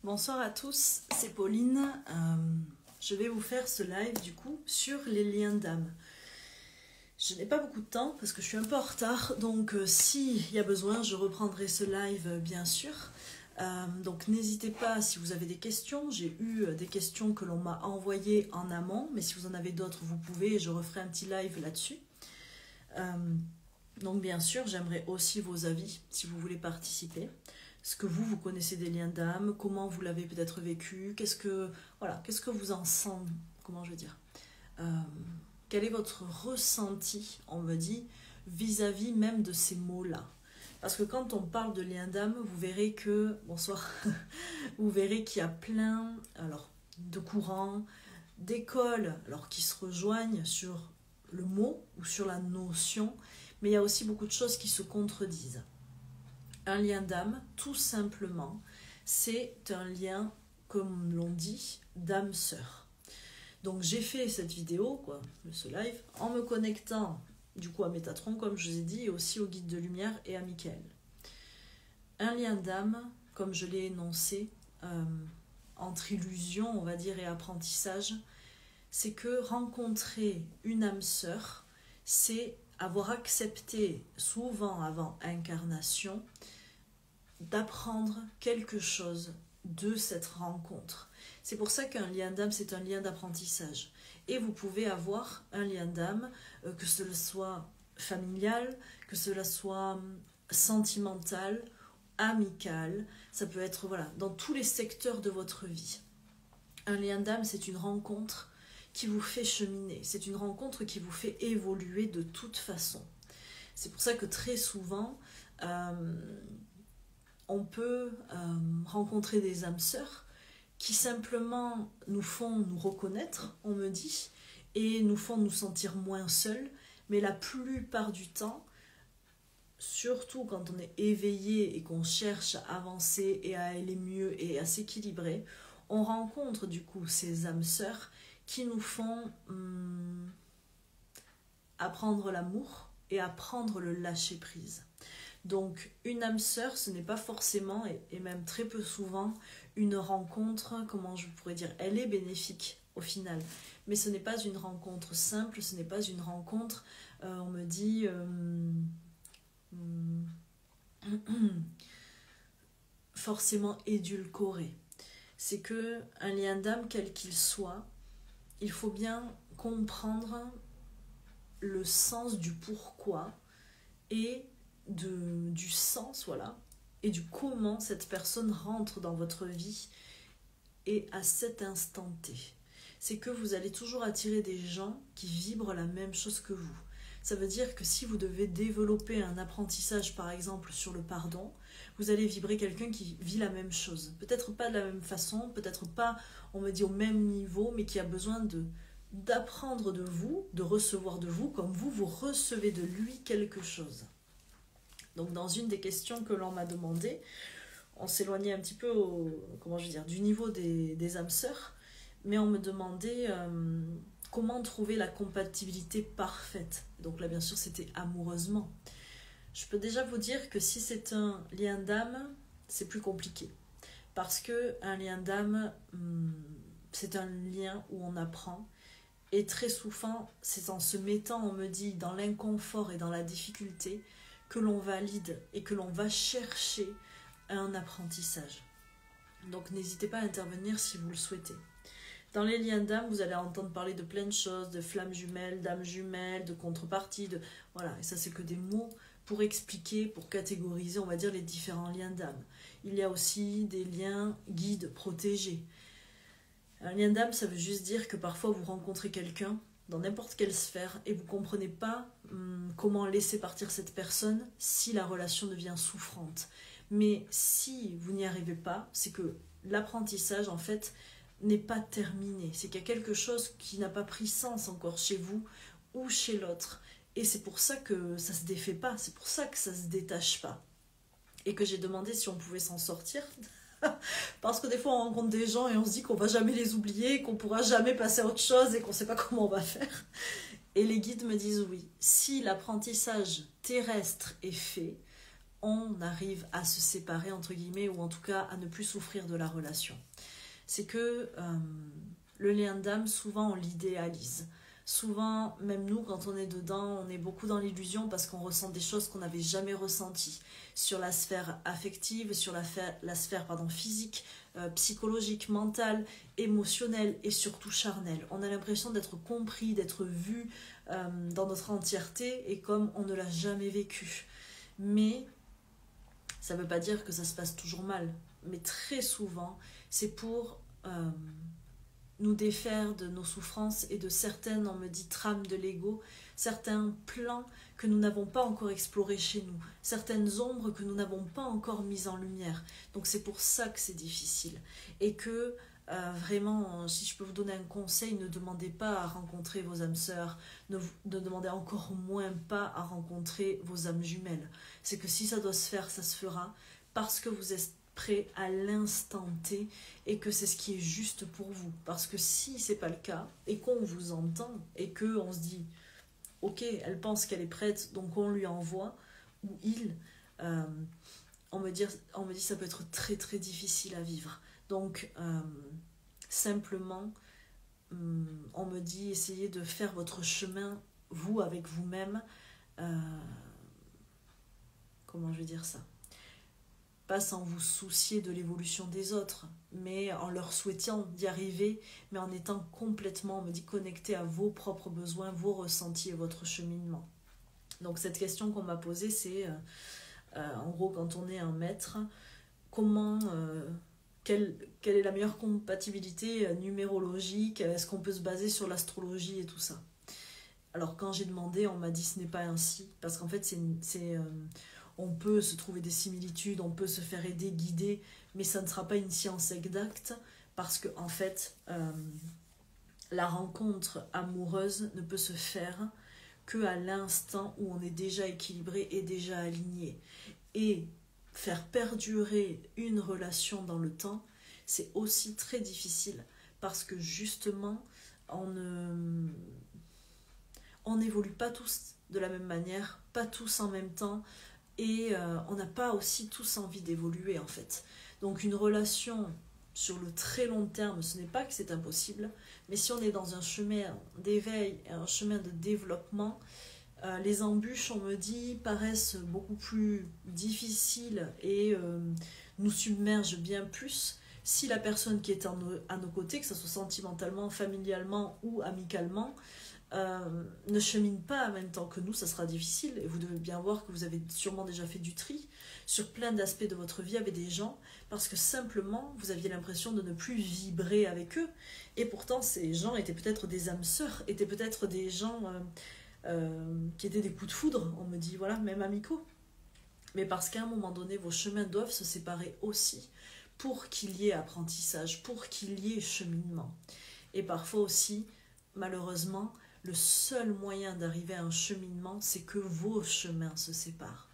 Bonsoir à tous, c'est Pauline. Je vais vous faire ce live du coup sur les liens d'âme. Je n'ai pas beaucoup de temps parce que je suis un peu en retard, donc s'il y a besoin, je reprendrai ce live bien sûr. Donc n'hésitez pas si vous avez des questions. J'ai eu des questions que l'on m'a envoyées en amont, mais si vous en avez d'autres, vous pouvez et je referai un petit live là-dessus. Donc bien sûr, j'aimerais aussi vos avis si vous voulez participer. Ce que vous connaissez des liens d'âme, comment vous l'avez peut-être vécu, qu'est-ce que vous en sentez, comment je veux dire, quel est votre ressenti, on me dit, vis-à-vis même de ces mots-là. Parce que quand on parle de liens d'âme, vous verrez que, bonsoir, vous verrez qu'il y a plein de courants, d'écoles qui se rejoignent sur le mot ou sur la notion, mais il y a aussi beaucoup de choses qui se contredisent. Un lien d'âme, tout simplement, c'est un lien, comme l'on dit, d'âme-sœur. Donc j'ai fait cette vidéo, ce live, en me connectant du coup à Métatron, comme je vous ai dit, et aussi au guide de lumière et à Michael. Un lien d'âme, comme je l'ai énoncé, entre illusion, on va dire, et apprentissage, c'est que rencontrer une âme-sœur, c'est avoir accepté, souvent avant incarnation, d'apprendre quelque chose de cette rencontre. C'est pour ça qu'un lien d'âme, c'est un lien d'apprentissage. Et vous pouvez avoir un lien d'âme, que cela soit familial, que cela soit sentimental, amical, ça peut être dans tous les secteurs de votre vie. Un lien d'âme, c'est une rencontre qui vous fait cheminer, c'est une rencontre qui vous fait évoluer de toute façon. C'est pour ça que très souvent, on peut rencontrer des âmes sœurs qui simplement nous font nous reconnaître, on me dit, et nous font nous sentir moins seuls, mais la plupart du temps, surtout quand on est éveillé et qu'on cherche à avancer et à aller mieux et à s'équilibrer, on rencontre du coup ces âmes sœurs qui nous font apprendre l'amour et apprendre le lâcher-prise. Donc une âme sœur, ce n'est pas forcément, et même très peu souvent, une rencontre, comment je pourrais dire, elle est bénéfique au final. Mais ce n'est pas une rencontre simple, ce n'est pas une rencontre, on me dit, forcément édulcorée. C'est que un lien d'âme, quel qu'il soit, il faut bien comprendre le sens du pourquoi et du sens, et du comment cette personne rentre dans votre vie et à cet instant T. C'est que vous allez toujours attirer des gens qui vibrent la même chose que vous. Ça veut dire que si vous devez développer un apprentissage, par exemple, sur le pardon, vous allez vibrer quelqu'un qui vit la même chose. Peut-être pas de la même façon, peut-être pas, on me dit, au même niveau, mais qui a besoin d'apprendre de vous, de recevoir de vous, comme vous recevez de lui quelque chose. Donc dans une des questions que l'on m'a demandé, on s'éloignait un petit peu du niveau des âmes sœurs, mais on me demandait comment trouver la compatibilité parfaite. Donc là bien sûr c'était amoureusement. Je peux déjà vous dire que si c'est un lien d'âme, c'est plus compliqué. Parce que un lien d'âme, c'est un lien où on apprend. Et très souvent, c'est en se mettant, on me dit, dans l'inconfort et dans la difficulté, que l'on valide et que l'on va chercher un apprentissage. Donc n'hésitez pas à intervenir si vous le souhaitez. Dans les liens d'âme, vous allez entendre parler de plein de choses, de flammes jumelles, d'âmes jumelles, de contreparties, et ça c'est que des mots pour expliquer, pour catégoriser, on va dire, les différents liens d'âme. Il y a aussi des liens guides, protégés. Un lien d'âme, ça veut juste dire que parfois vous rencontrez quelqu'un dans n'importe quelle sphère et vous ne comprenez pas comment laisser partir cette personne si la relation devient souffrante. Mais si vous n'y arrivez pas, c'est que l'apprentissage en fait n'est pas terminé. C'est qu'il y a quelque chose qui n'a pas pris sens encore chez vous ou chez l'autre. Et c'est pour ça que ça ne se défait pas, c'est pour ça que ça ne se détache pas. Et que j'ai demandé si on pouvait s'en sortir. Parce que des fois on rencontre des gens et on se dit qu'on va jamais les oublier, qu'on pourra jamais passer à autre chose et qu'on sait pas comment on va faire. Et les guides me disent oui, si l'apprentissage terrestre est fait, on arrive à se séparer, entre guillemets, ou en tout cas à ne plus souffrir de la relation. C'est que le lien d'âme, souvent on l'idéalise. Souvent, même nous, quand on est dedans, on est beaucoup dans l'illusion parce qu'on ressent des choses qu'on n'avait jamais ressenties sur la sphère affective, sur la sphère physique, psychologique, mentale, émotionnelle et surtout charnelle. On a l'impression d'être compris, d'être vu dans notre entièreté et comme on ne l'a jamais vécu. Mais ça ne veut pas dire que ça se passe toujours mal. Mais très souvent, c'est pour nous défaire de nos souffrances et de certaines, on me dit, trames de l'ego, certains plans que nous n'avons pas encore explorés chez nous, certaines ombres que nous n'avons pas encore mises en lumière. Donc c'est pour ça que c'est difficile. Et que vraiment, si je peux vous donner un conseil, ne demandez pas à rencontrer vos âmes sœurs, ne demandez encore moins pas à rencontrer vos âmes jumelles. C'est que si ça doit se faire, ça se fera, parce que vous êtes prêt à l'instant T et que c'est ce qui est juste pour vous. Parce que si c'est pas le cas et qu'on vous entend et qu'on se dit ok, elle pense qu'elle est prête, donc on lui envoie, ou il, on me dit ça peut être très très difficile à vivre. Donc simplement on me dit essayez de faire votre chemin vous avec vous-même, comment je vais dire ça, pas sans vous soucier de l'évolution des autres, mais en leur souhaitant d'y arriver, mais en étant complètement, on me dit, connecté à vos propres besoins, vos ressentis et votre cheminement. Donc cette question qu'on m'a posée, c'est, en gros, quand on est un maître, comment, quelle est la meilleure compatibilité numérologique, est-ce qu'on peut se baser sur l'astrologie et tout ça? Alors quand j'ai demandé, on m'a dit ce n'est pas ainsi, parce qu'en fait on peut se trouver des similitudes, on peut se faire aider, guider, mais ça ne sera pas une science exacte parce que en fait, la rencontre amoureuse ne peut se faire qu'à l'instant où on est déjà équilibré et déjà aligné. Et faire perdurer une relation dans le temps, c'est aussi très difficile parce que justement, on n'évolue pas tous de la même manière, pas tous en même temps, et on n'a pas aussi tous envie d'évoluer en fait. Donc une relation sur le très long terme, ce n'est pas que c'est impossible, mais si on est dans un chemin d'éveil et un chemin de développement, les embûches, on me dit, paraissent beaucoup plus difficiles et nous submergent bien plus si la personne qui est à nos côtés, que ce soit sentimentalement, familialement ou amicalement, ne chemine pas en même temps que nous, ça sera difficile. Et vous devez bien voir que vous avez sûrement déjà fait du tri sur plein d'aspects de votre vie avec des gens, parce que simplement, vous aviez l'impression de ne plus vibrer avec eux. Et pourtant, ces gens étaient peut-être des âmes sœurs, étaient peut-être des gens qui étaient des coups de foudre, on me dit, voilà, même amicaux. Mais parce qu'à un moment donné, vos chemins doivent se séparer aussi, pour qu'il y ait apprentissage, pour qu'il y ait cheminement. Et parfois aussi, malheureusement, le seul moyen d'arriver à un cheminement, c'est que vos chemins se séparent.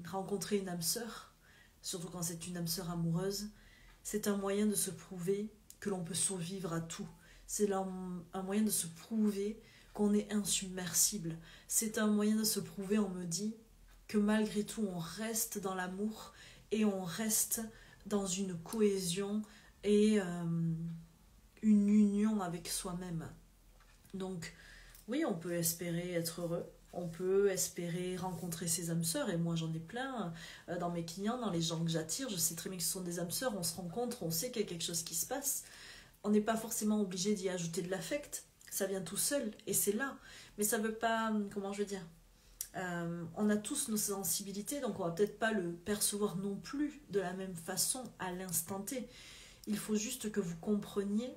Rencontrer une âme sœur, surtout quand c'est une âme sœur amoureuse, c'est un moyen de se prouver que l'on peut survivre à tout. C'est un moyen de se prouver qu'on est insubmersible. C'est un moyen de se prouver, on me dit, que malgré tout, on reste dans l'amour et on reste dans une cohésion et une union avec soi-même. Donc, oui, on peut espérer être heureux, on peut espérer rencontrer ses âmes sœurs, et moi j'en ai plein dans mes clients, dans les gens que j'attire, je sais très bien que ce sont des âmes sœurs, on se rencontre, on sait qu'il y a quelque chose qui se passe, on n'est pas forcément obligé d'y ajouter de l'affect, ça vient tout seul, et c'est là, mais ça veut pas, comment je veux dire, on a tous nos sensibilités, donc on va peut-être pas le percevoir non plus de la même façon à l'instant T. Il faut juste que vous compreniez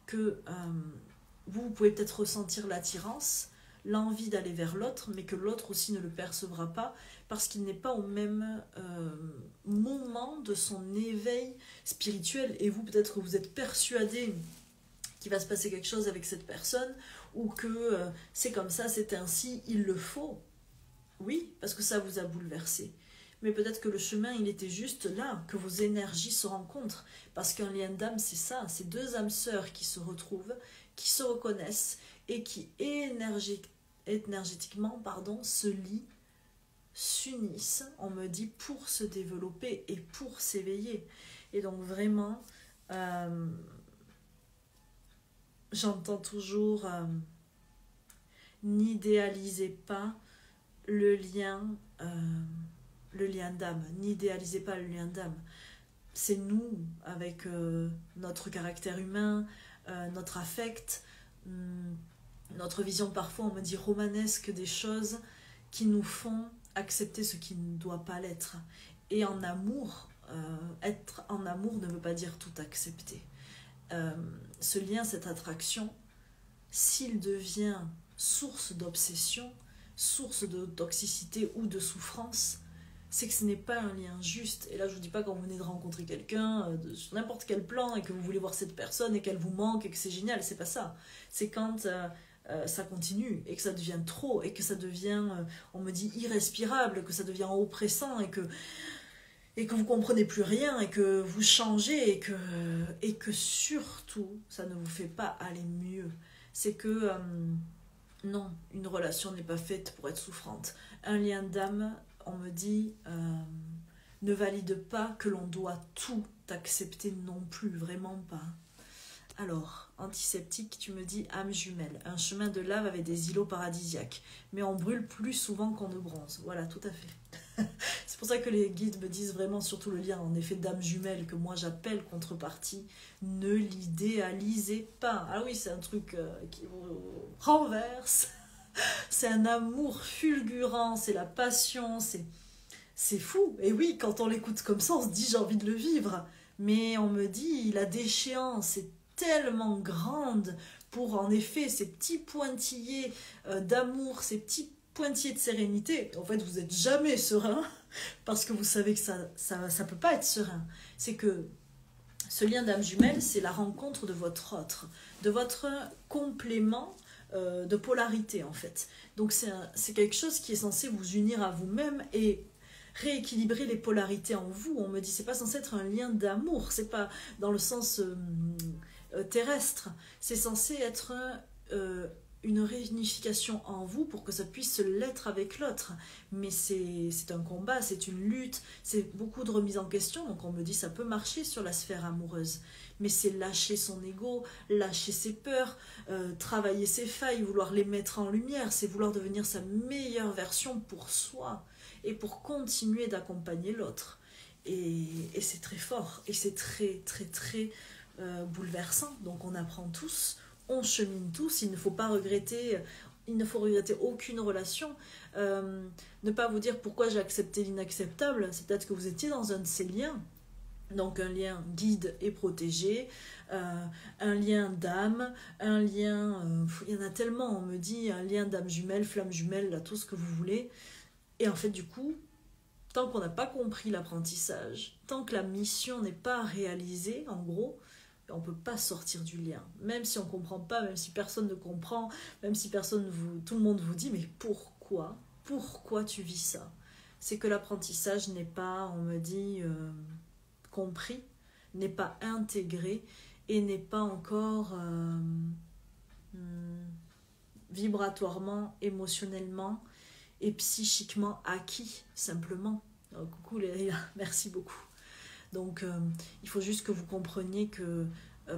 que vous pouvez peut-être ressentir l'attirance, l'envie d'aller vers l'autre, mais que l'autre aussi ne le percevra pas parce qu'il n'est pas au même moment de son éveil spirituel. Et vous, peut-être que vous êtes persuadé qu'il va se passer quelque chose avec cette personne ou que c'est comme ça, c'est ainsi, il le faut. Oui, parce que ça vous a bouleversé. Mais peut-être que le chemin, il était juste là, que vos énergies se rencontrent. Parce qu'un lien d'âme, c'est ça, c'est deux âmes sœurs qui se retrouvent, qui se reconnaissent et qui énergétiquement se lient s'unissent, on me dit, pour se développer et pour s'éveiller. Et donc vraiment, j'entends toujours, n'idéalisez pas le lien d'âme, n'idéalisez pas le lien d'âme. C'est nous, avec notre caractère humain, notre affect, notre vision parfois, on me dit, romanesque des choses qui nous font accepter ce qui ne doit pas l'être. Et en amour, être en amour ne veut pas dire tout accepter. Ce lien, cette attraction, s'il devient source d'obsession, source de toxicité ou de souffrance, c'est que ce n'est pas un lien juste. Et là, je ne vous dis pas quand vous venez de rencontrer quelqu'un sur n'importe quel plan et que vous voulez voir cette personne et qu'elle vous manque et que c'est génial, c'est pas ça. C'est quand ça continue et que ça devient trop et que ça devient, on me dit, irrespirable, que ça devient oppressant et que vous comprenez plus rien et que vous changez et que surtout, ça ne vous fait pas aller mieux. C'est que non, une relation n'est pas faite pour être souffrante. Un lien d'âme, on me dit, ne valide pas que l'on doit tout accepter non plus, vraiment pas. Alors, antiseptique, tu me dis âme jumelle, un chemin de lave avec des îlots paradisiaques, mais on brûle plus souvent qu'on ne bronze. Voilà, tout à fait. C'est pour ça que les guides me disent vraiment surtout le lien en effet d'âme jumelle, que moi j'appelle contrepartie, ne l'idéalisez pas. Ah oui, c'est un truc qui vous renverse. C'est un amour fulgurant, c'est la passion, c'est fou. Et oui, quand on l'écoute comme ça, on se dit j'ai envie de le vivre. Mais on me dit, la déchéance est tellement grande pour en effet ces petits pointillés d'amour, ces petits pointillés de sérénité. En fait, vous n'êtes jamais serein parce que vous savez que ça peut pas être serein. C'est que ce lien d'âme jumelle, c'est la rencontre de votre autre, de votre complément de polarité en fait. Donc c'est quelque chose qui est censé vous unir à vous-même et rééquilibrer les polarités en vous. On me dit c'est pas censé être un lien d'amour, c'est pas dans le sens terrestre, c'est censé être une réunification en vous pour que ça puisse l'être avec l'autre. Mais c'est un combat, c'est une lutte, c'est beaucoup de remise en question. Donc on me dit ça peut marcher sur la sphère amoureuse, mais c'est lâcher son ego, lâcher ses peurs, travailler ses failles, vouloir les mettre en lumière, c'est vouloir devenir sa meilleure version pour soi et pour continuer d'accompagner l'autre. Et c'est très fort, et c'est très très très bouleversant. Donc on apprend tous, on chemine tous, il ne faut regretter aucune relation. Ne pas vous dire pourquoi j'ai accepté l'inacceptable, c'est peut-être que vous étiez dans un de ces liens. Donc un lien guide et protégé, un lien d'âme, un lien, il y en a tellement, on me dit, un lien d'âme jumelle, flamme jumelle, là, tout ce que vous voulez. Et en fait, du coup, tant qu'on n'a pas compris l'apprentissage, tant que la mission n'est pas réalisée, en gros, on ne peut pas sortir du lien. Même si on ne comprend pas, même si personne ne comprend, même si tout le monde vous dit, mais pourquoi tu vis ça? C'est que l'apprentissage n'est pas, on me dit, compris, n'est pas intégré et n'est pas encore vibratoirement, émotionnellement et psychiquement acquis, simplement. Alors, coucou Léa, merci beaucoup. Donc il faut juste que vous compreniez que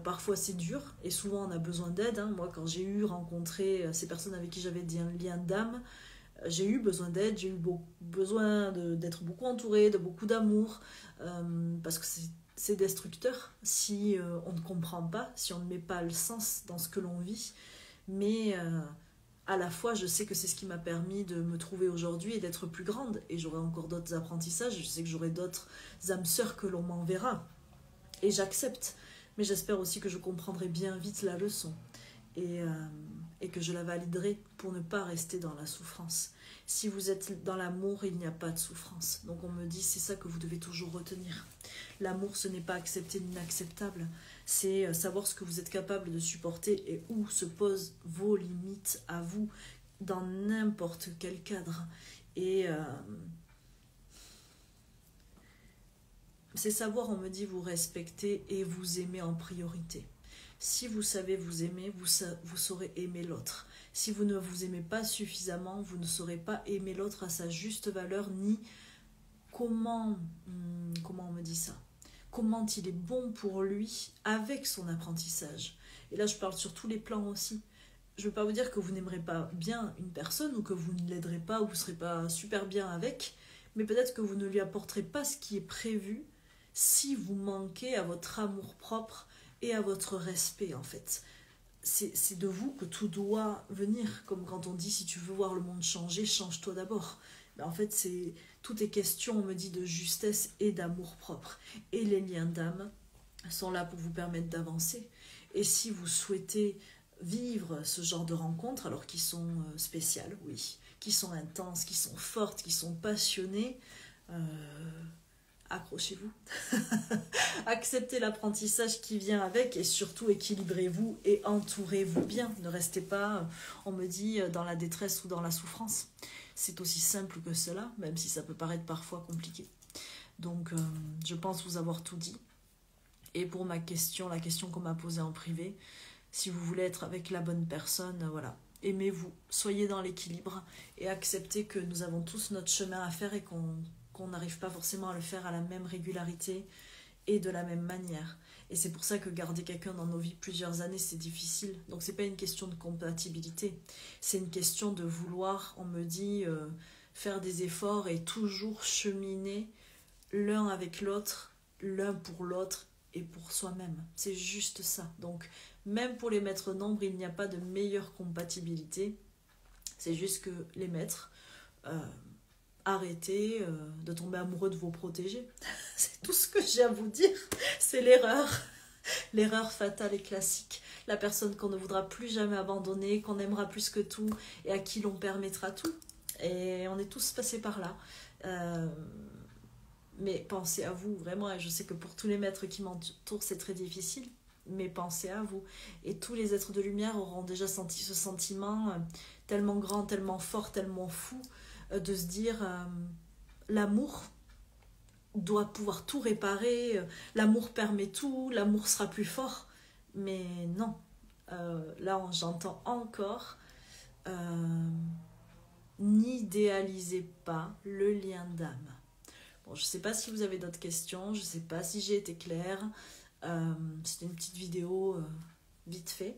parfois c'est dur et souvent on a besoin d'aide. Moi quand j'ai rencontré ces personnes avec qui j'avais un lien d'âme, j'ai eu besoin d'aide, j'ai eu besoin d'être beaucoup entourée, de beaucoup d'amour, parce que c'est destructeur si on ne comprend pas, si on ne met pas le sens dans ce que l'on vit. Mais à la fois, je sais que c'est ce qui m'a permis de me trouver aujourd'hui et d'être plus grande. Et j'aurai encore d'autres apprentissages, je sais que j'aurai d'autres âmes sœurs que l'on m'enverra. Et j'accepte. Mais j'espère aussi que je comprendrai bien vite la leçon. Et que je la validerai pour ne pas rester dans la souffrance. Si vous êtes dans l'amour, il n'y a pas de souffrance. Donc on me dit, c'est ça que vous devez toujours retenir. L'amour, ce n'est pas accepter l'inacceptable. C'est savoir ce que vous êtes capable de supporter et où se posent vos limites à vous dans n'importe quel cadre. Et c'est savoir, on me dit, vous respecter et vous aimer en priorité. Si vous savez vous aimer, vous saurez aimer l'autre. Si vous ne vous aimez pas suffisamment, vous ne saurez pas aimer l'autre à sa juste valeur, ni comment on me dit ça, comment il est bon pour lui avec son apprentissage. Et là, je parle sur tous les plans aussi. Je ne veux pas vous dire que vous n'aimerez pas bien une personne ou que vous ne l'aiderez pas ou vous ne serez pas super bien avec, mais peut-être que vous ne lui apporterez pas ce qui est prévu si vous manquez à votre amour-propre et à votre respect, en fait. C'est de vous que tout doit venir, comme quand on dit si tu veux voir le monde changer, change-toi d'abord. Mais en fait, tout est question, on me dit, de justesse et d'amour-propre. Et les liens d'âme sont là pour vous permettre d'avancer. Et si vous souhaitez vivre ce genre de rencontres, alors qui sont spéciales, oui, qui sont intenses, qui sont fortes, qui sont passionnées, accrochez-vous. Acceptez l'apprentissage qui vient avec et surtout équilibrez-vous et entourez-vous bien. Ne restez pas, on me dit, dans la détresse ou dans la souffrance. C'est aussi simple que cela, même si ça peut paraître parfois compliqué. Donc, je pense vous avoir tout dit. Et pour ma question, la question qu'on m'a posée en privé, si vous voulez être avec la bonne personne, voilà, aimez-vous, soyez dans l'équilibre et acceptez que nous avons tous notre chemin à faire et qu'on n'arrive pas forcément à le faire à la même régularité et de la même manière. Et c'est pour ça que garder quelqu'un dans nos vies plusieurs années, c'est difficile. Donc c'est pas une question de compatibilité, c'est une question de vouloir, on me dit, faire des efforts et toujours cheminer l'un avec l'autre, l'un pour l'autre et pour soi-même. C'est juste ça. Donc même pour les maîtres nombres, il n'y a pas de meilleure compatibilité. C'est juste que les maîtres... arrêtez de tomber amoureux de vos protégés. C'est tout ce que j'ai à vous dire. C'est l'erreur. L'erreur fatale et classique. La personne qu'on ne voudra plus jamais abandonner, qu'on aimera plus que tout et à qui l'on permettra tout. Et on est tous passés par là. Mais pensez à vous, vraiment. Et je sais que pour tous les maîtres qui m'entourent, c'est très difficile. Mais pensez à vous. Et tous les êtres de lumière auront déjà senti ce sentiment tellement grand, tellement fort, tellement fou, de se dire l'amour doit pouvoir tout réparer, l'amour permet tout, l'amour sera plus fort. Mais non, là j'entends encore n'idéalisez pas le lien d'âme. Bon, je ne sais pas si vous avez d'autres questions, je ne sais pas si j'ai été claire. C'était une petite vidéo vite fait.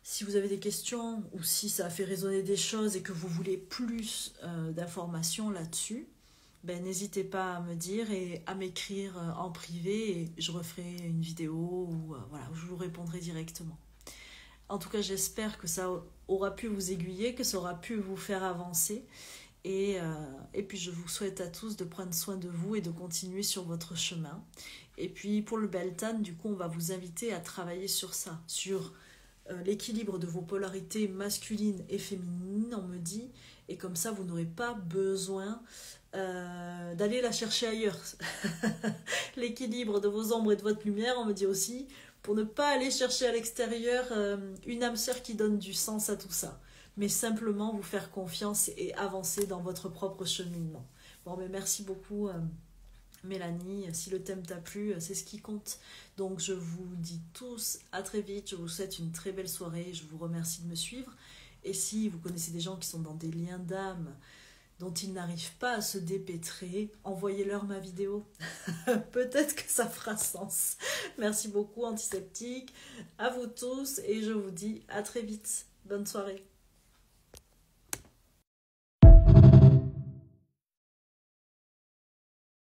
Si vous avez des questions ou si ça a fait résonner des choses et que vous voulez plus d'informations là-dessus, ben, n'hésitez pas à me dire et à m'écrire en privé et je referai une vidéo ou voilà, je vous répondrai directement. En tout cas, j'espère que ça aura pu vous aiguiller, que ça aura pu vous faire avancer. Et puis, je vous souhaite à tous de prendre soin de vous et de continuer sur votre chemin. Et puis, pour le Beltane, du coup, on va vous inviter à travailler sur ça, sur l'équilibre de vos polarités masculines et féminines, on me dit, et comme ça vous n'aurez pas besoin d'aller la chercher ailleurs. L'équilibre de vos ombres et de votre lumière, on me dit aussi, pour ne pas aller chercher à l'extérieur une âme sœur qui donne du sens à tout ça, mais simplement vous faire confiance et avancer dans votre propre cheminement. Bon, mais merci beaucoup Mélanie, si le thème t'a plu, c'est ce qui compte. Donc je vous dis tous à très vite, je vous souhaite une très belle soirée, je vous remercie de me suivre. Et si vous connaissez des gens qui sont dans des liens d'âme dont ils n'arrivent pas à se dépêtrer, envoyez-leur ma vidéo. Peut-être que ça fera sens. Merci beaucoup Antiseptique, à vous tous et je vous dis à très vite. Bonne soirée.